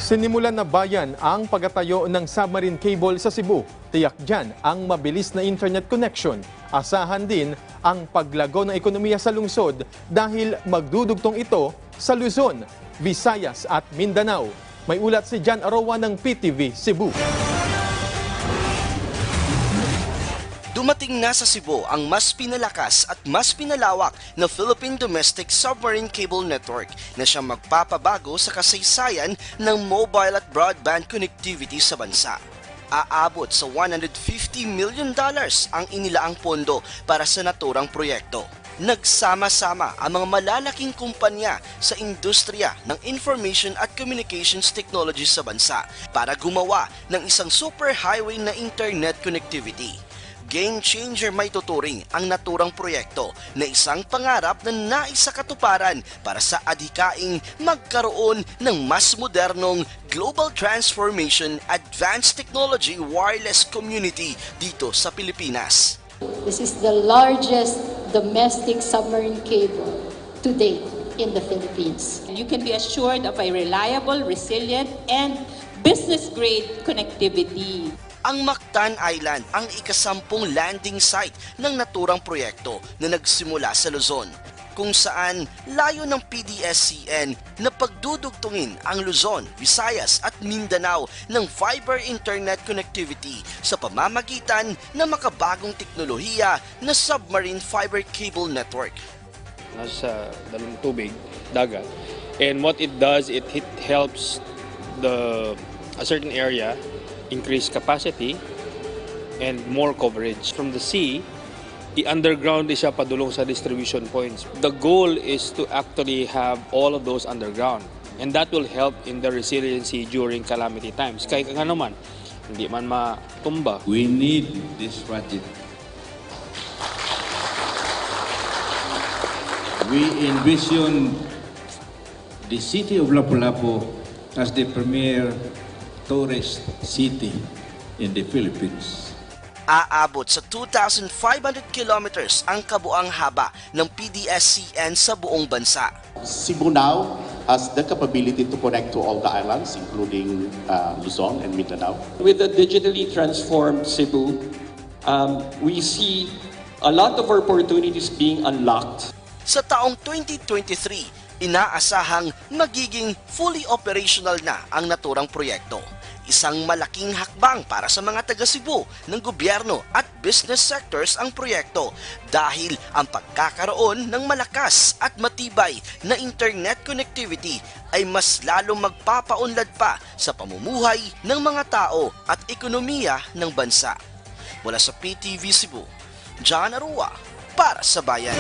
Sinimulan na bayan ang pagtatayo ng submarine cable sa Cebu. Tiyak dyan ang mabilis na internet connection. Asahan din ang paglago ng ekonomiya sa lungsod dahil magdudugtong ito sa Luzon, Visayas at Mindanao. May ulat si Jan Arowa ng PTV Cebu. Dumating na sa Cebu ang mas pinalakas at mas pinalawak na Philippine Domestic Submarine Cable Network na siyang magpapabago sa kasaysayan ng mobile at broadband connectivity sa bansa. Aabot sa $150 million ang inilaang pondo para sa naturang proyekto. Nagsama-sama ang mga malalaking kumpanya sa industriya ng information at communications technology sa bansa para gumawa ng isang superhighway na internet connectivity. Game changer may tuturing ang naturang proyekto na isang pangarap na naisakatuparan para sa adhikaing magkaroon ng mas modernong global transformation advanced technology wireless community dito sa Pilipinas. This is the largest domestic submarine cable to date in the Philippines. You can be assured of a reliable, resilient, and business-grade connectivity. Ang Mactan Island ang ikasampung landing site ng naturang proyekto na nagsimula sa Luzon, kung saan layo ng PDSCN na pagdudugtungin ang Luzon, Visayas at Mindanao ng fiber internet connectivity sa pamamagitan ng makabagong teknolohiya na submarine fiber cable network. Nasa dalawang tubig, dagat, and what it does, it helps a certain area increase capacity and more coverage. From the sea, i-underground siya padulong sa distribution points. The goal is to actually have all of those underground, and that will help in the resiliency during calamity times. Kaya nga naman, hindi man matumba. We need this project. We envision the city of Lapu-Lapu as the premier tourist city in the Philippines. Aabot sa 2,500 kilometers ang kabuang haba ng PDSCN sa buong bansa. Cebu now has the capability to connect to all the islands, including Luzon and Mindanao. With the digitally transformed Cebu, we see a lot of opportunities being unlocked. Sa taong 2023, inaasahang magiging fully operational na ang naturang proyekto. Isang malaking hakbang para sa mga taga-Cebu ng gobyerno at business sectors ang proyekto dahil ang pagkakaroon ng malakas at matibay na internet connectivity ay mas lalong magpapaunlad pa sa pamumuhay ng mga tao at ekonomiya ng bansa. Mula sa PTV Cebu, Jan Arowa para sa Bayan.